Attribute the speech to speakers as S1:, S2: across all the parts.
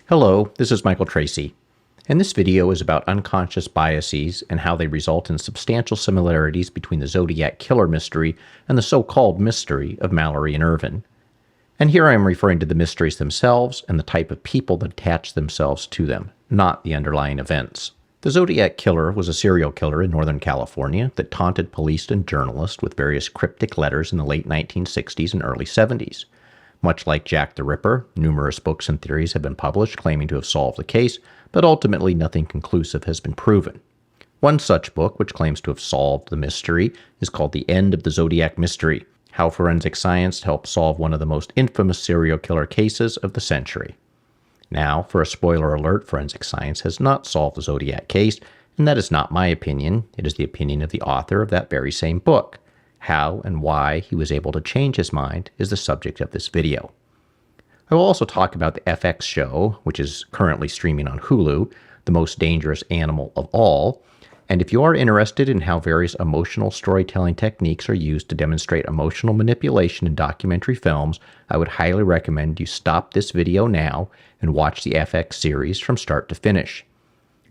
S1: Hello, this is Michael Tracy, and this video is about unconscious biases and how they result in substantial similarities between the Zodiac killer mystery and the so-called mystery of Mallory and Irvin. And here I am referring to the mysteries themselves and the type of people that attach themselves to them, not the underlying events. The Zodiac killer was a serial killer in Northern California that taunted police and journalists with various cryptic letters in the late 1960s and early 70s. Much like Jack the Ripper, numerous books and theories have been published claiming to have solved the case, but ultimately nothing conclusive has been proven. One such book, which claims to have solved the mystery, is called The End of the Zodiac Mystery: How Forensic Science Helped Solve One of the Most Infamous Serial Killer Cases of the Century. Now, for a spoiler alert, forensic science has not solved the Zodiac case, and that is not my opinion. It is the opinion of the author of that very same book. How and why he was able to change his mind is the subject of this video. I will also talk about the FX show, which is currently streaming on Hulu, The Most Dangerous Animal of All, and if you are interested in how various emotional storytelling techniques are used to demonstrate emotional manipulation in documentary films, I would highly recommend you stop this video now and watch the FX series from start to finish.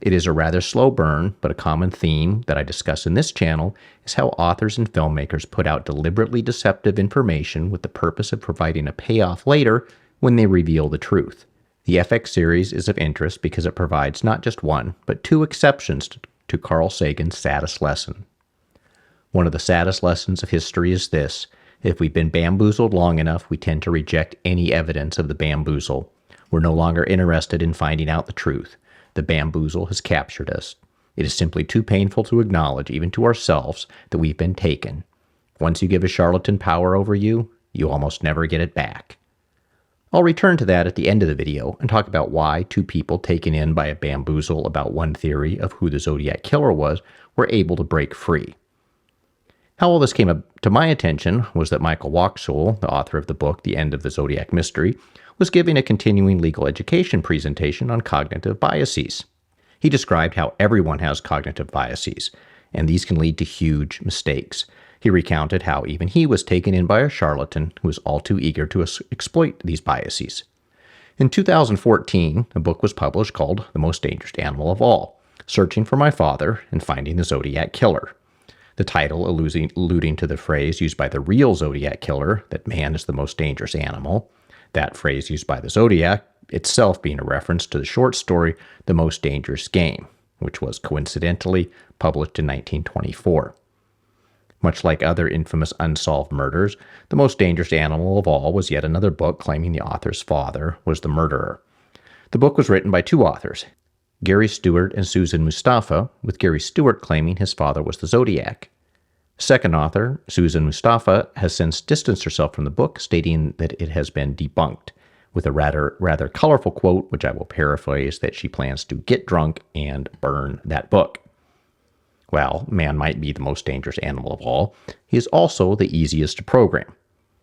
S1: It is a rather slow burn, but a common theme that I discuss in this channel is how authors and filmmakers put out deliberately deceptive information with the purpose of providing a payoff later when they reveal the truth. The FX series is of interest because it provides not just one, but two exceptions to Carl Sagan's saddest lesson. One of the saddest lessons of history is this: if we've been bamboozled long enough, we tend to reject any evidence of the bamboozle. We're no longer interested in finding out the truth. The bamboozle has captured us. It is simply too painful to acknowledge, even to ourselves, that we've been taken. Once you give a charlatan power over you, you almost never get it back. I'll return to that at the end of the video and talk about why two people taken in by a bamboozle about one theory of who the Zodiac killer was were able to break free. How all this came up to my attention was that Michael Wachsel, the author of the book The End of the Zodiac Mystery, was giving a continuing legal education presentation on cognitive biases. He described how everyone has cognitive biases, and these can lead to huge mistakes. He recounted how even he was taken in by a charlatan who was all too eager to exploit these biases. In 2014, a book was published called The Most Dangerous Animal of All: Searching for My Father and Finding the Zodiac Killer. The title alluding to the phrase used by the real Zodiac killer, that man is the most dangerous animal. That phrase used by the Zodiac itself being a reference to the short story The Most Dangerous Game, which was coincidentally published in 1924. Much like other infamous unsolved murders, The Most Dangerous Animal of All was yet another book claiming the author's father was the murderer. The book was written by two authors, Gary Stewart and Susan Mustafa, with Gary Stewart claiming his father was the Zodiac. Second author, Susan Mustafa, has since distanced herself from the book, stating that it has been debunked, with a rather colorful quote, which I will paraphrase, that she plans to get drunk and burn that book. Well, man might be the most dangerous animal of all. He is also the easiest to program.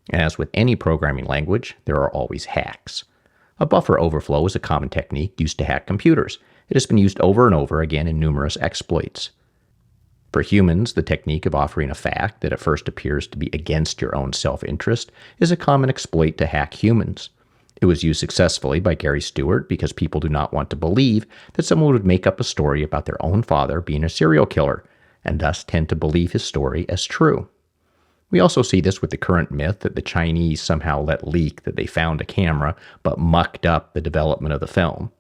S1: And as with any programming language, there are always hacks. A buffer overflow is a common technique used to hack computers. It has been used over and over again in numerous exploits. For humans, the technique of offering a fact that at first appears to be against your own self-interest is a common exploit to hack humans. It was used successfully by Gary Stewart because people do not want to believe that someone would make up a story about their own father being a serial killer, and thus tend to believe his story as true. We also see this with the current myth that the Chinese somehow let leak that they found a camera but mucked up the development of the film.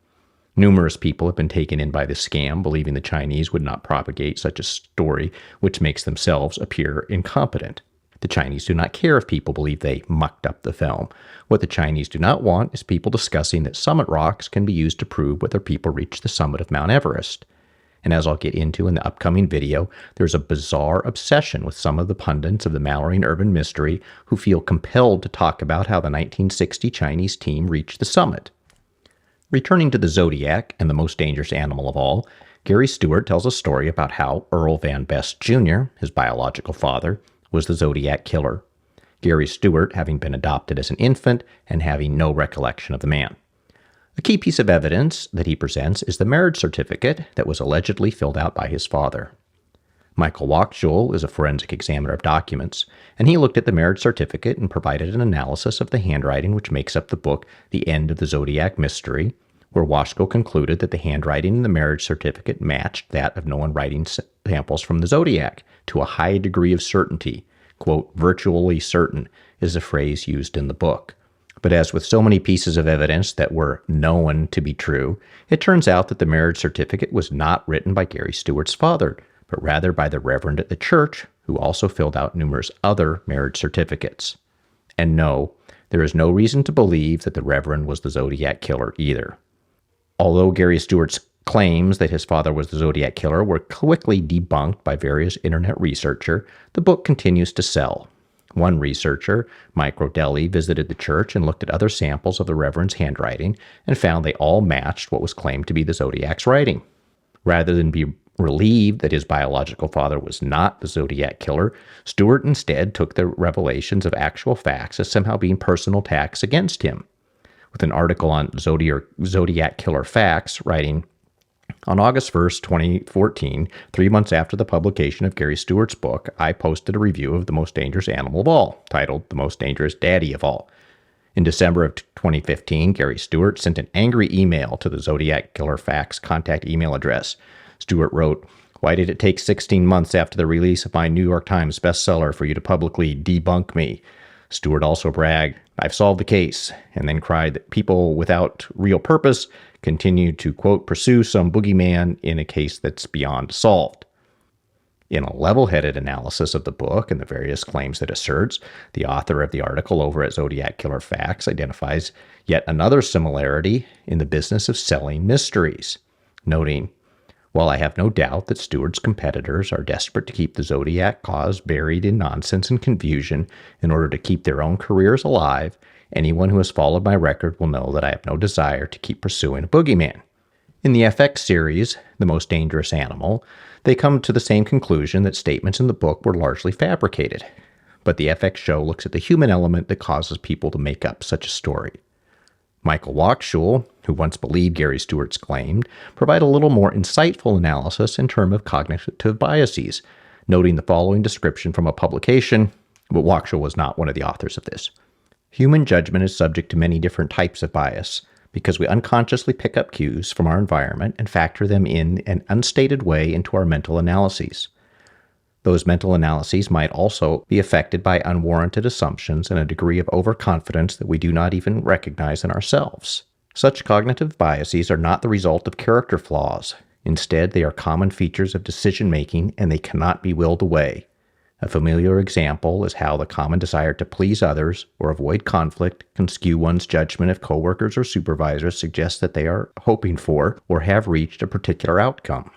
S1: Numerous people have been taken in by this scam, believing the Chinese would not propagate such a story, which makes themselves appear incompetent. The Chinese do not care if people believe they mucked up the film. What the Chinese do not want is people discussing that summit rocks can be used to prove whether people reach the summit of Mount Everest. And as I'll get into in the upcoming video, there's a bizarre obsession with some of the pundits of the Mallory and Irvin mystery who feel compelled to talk about how the 1960 Chinese team reached the summit. Returning to the Zodiac and the most dangerous animal of all, Gary Stewart tells a story about how Earl Van Best Jr., his biological father, was the Zodiac killer. Gary Stewart having been adopted as an infant and having no recollection of the man. A key piece of evidence that he presents is the marriage certificate that was allegedly filled out by his father. Michael Wachsel is a forensic examiner of documents, and he looked at the marriage certificate and provided an analysis of the handwriting which makes up the book The End of the Zodiac Mystery, where Washko concluded that the handwriting in the marriage certificate matched that of no one writing samples from the Zodiac to a high degree of certainty. Quote, virtually certain is a phrase used in the book. But as with so many pieces of evidence that were known to be true, it turns out that the marriage certificate was not written by Gary Stewart's father, but rather by the reverend at the church, who also filled out numerous other marriage certificates. And no, there is no reason to believe that the reverend was the Zodiac killer either. Although Gary Stewart's claims that his father was the Zodiac killer were quickly debunked by various internet researchers, the book continues to sell. One researcher, Mike Rodelli, visited the church and looked at other samples of the reverend's handwriting and found they all matched what was claimed to be the Zodiac's writing. Rather than be relieved that his biological father was not the Zodiac killer, Stewart instead took the revelations of actual facts as somehow being personal attacks against him. With an article on Zodiac Killer Facts, writing, on August 1st, 2014, 3 months after the publication of Gary Stewart's book, I posted a review of The Most Dangerous Animal of All, titled The Most Dangerous Daddy of All. In December of 2015, Gary Stewart sent an angry email to the Zodiac Killer Facts contact email address. Stewart wrote, why did it take 16 months after the release of my New York Times bestseller for you to publicly debunk me? Stewart also bragged, I've solved the case, and then cried that people without real purpose continue to, quote, pursue some boogeyman in a case that's beyond solved. In a level-headed analysis of the book and the various claims it asserts, the author of the article over at Zodiac Killer Facts identifies yet another similarity in the business of selling mysteries, noting, while I have no doubt that Stewart's competitors are desperate to keep the Zodiac cause buried in nonsense and confusion in order to keep their own careers alive, anyone who has followed my record will know that I have no desire to keep pursuing a boogeyman. In the FX series, The Most Dangerous Animal, they come to the same conclusion that statements in the book were largely fabricated. But the FX show looks at the human element that causes people to make up such a story. Michael Wachschul, who once believed Gary Stewart's claim, provide a little more insightful analysis in terms of cognitive biases, noting the following description from a publication, but Wachschul was not one of the authors of this. Human judgment is subject to many different types of bias, because we unconsciously pick up cues from our environment and factor them in an unstated way into our mental analyses. Those mental analyses might also be affected by unwarranted assumptions and a degree of overconfidence that we do not even recognize in ourselves. Such cognitive biases are not the result of character flaws. Instead, they are common features of decision-making and they cannot be willed away. A familiar example is how the common desire to please others or avoid conflict can skew one's judgment if coworkers or supervisors suggest that they are hoping for or have reached a particular outcome.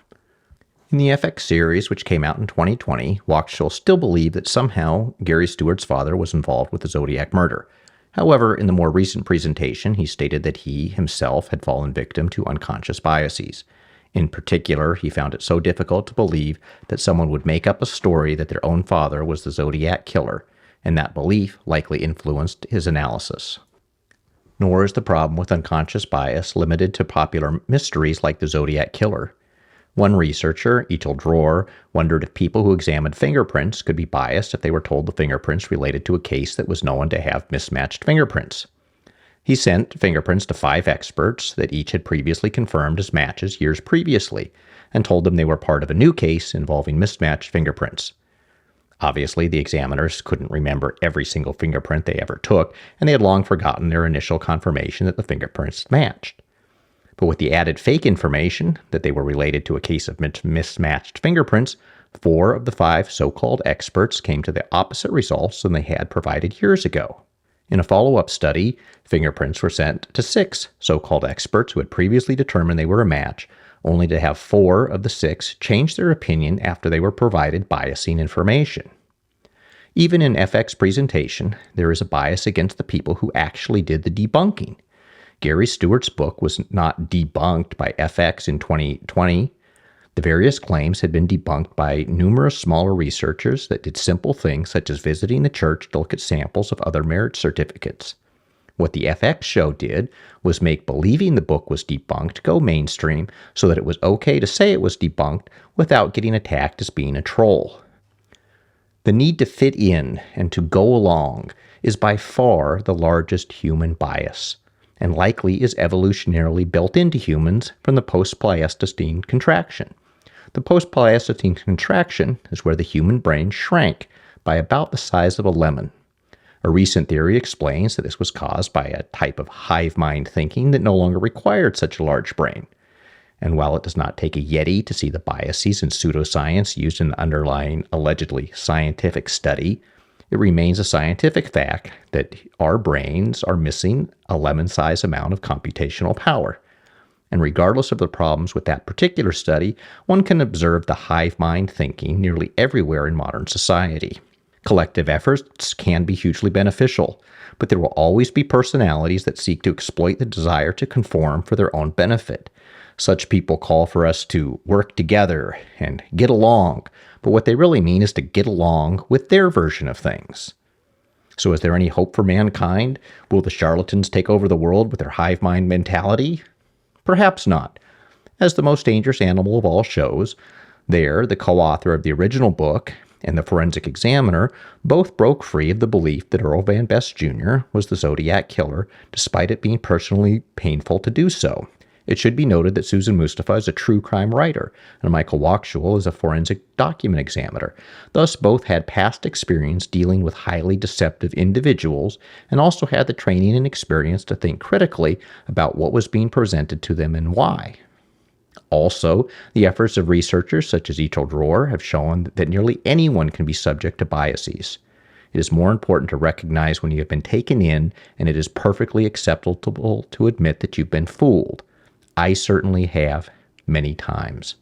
S1: In the FX series, which came out in 2020, Wachschul still believed that somehow Gary Stewart's father was involved with the Zodiac murder. However, in the more recent presentation, he stated that he himself had fallen victim to unconscious biases. In particular, he found it so difficult to believe that someone would make up a story that their own father was the Zodiac killer, and that belief likely influenced his analysis. Nor is the problem with unconscious bias limited to popular mysteries like the Zodiac killer. One researcher, Ethel Dror, wondered if people who examined fingerprints could be biased if they were told the fingerprints related to a case that was known to have mismatched fingerprints. He sent fingerprints to 5 experts that each had previously confirmed as matches years previously, and told them they were part of a new case involving mismatched fingerprints. Obviously, the examiners couldn't remember every single fingerprint they ever took, and they had long forgotten their initial confirmation that the fingerprints matched. But with the added fake information that they were related to a case of mismatched fingerprints, 4 of the 5 so-called experts came to the opposite results than they had provided years ago. In a follow-up study, fingerprints were sent to 6 so-called experts who had previously determined they were a match, only to have 4 of the 6 change their opinion after they were provided biasing information. Even in FX presentation, there is a bias against the people who actually did the debunking. Gary Stewart's book was not debunked by FX in 2020. The various claims had been debunked by numerous smaller researchers that did simple things such as visiting the church to look at samples of other marriage certificates. What the FX show did was make believing the book was debunked go mainstream so that it was okay to say it was debunked without getting attacked as being a troll. The need to fit in and to go along is by far the largest human bias. and likely is evolutionarily built into humans from the post-Pleistocene contraction. The post-Pleistocene contraction is where the human brain shrank by about the size of a lemon. A recent theory explains that this was caused by a type of hive mind thinking that no longer required such a large brain. And while it does not take a yeti to see the biases in pseudoscience used in the underlying allegedly scientific study, it remains a scientific fact that our brains are missing a lemon-sized amount of computational power. And regardless of the problems with that particular study, one can observe the hive mind thinking nearly everywhere in modern society. Collective efforts can be hugely beneficial, but there will always be personalities that seek to exploit the desire to conform for their own benefit. Such people call for us to work together and get along, but what they really mean is to get along with their version of things. So is there any hope for mankind? Will the charlatans take over the world with their hive mind mentality? Perhaps not. As the most dangerous animal of all shows, the co-author of the original book and the forensic examiner both broke free of the belief that Earl Van Best Jr. was the Zodiac killer, despite it being personally painful to do so. It should be noted that Susan Mustafa is a true crime writer, and Michael Wachschul is a forensic document examiner. Thus, both had past experience dealing with highly deceptive individuals and also had the training and experience to think critically about what was being presented to them and why. Also, the efforts of researchers such as Ethel Dror have shown that nearly anyone can be subject to biases. It is more important to recognize when you have been taken in, and it is perfectly acceptable to admit that you've been fooled. I certainly have, many times.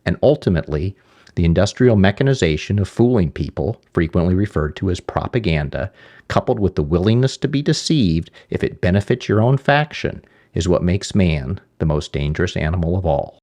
S1: And ultimately, the industrial mechanization of fooling people, frequently referred to as propaganda, coupled with the willingness to be deceived if it benefits your own faction, is what makes man the most dangerous animal of all.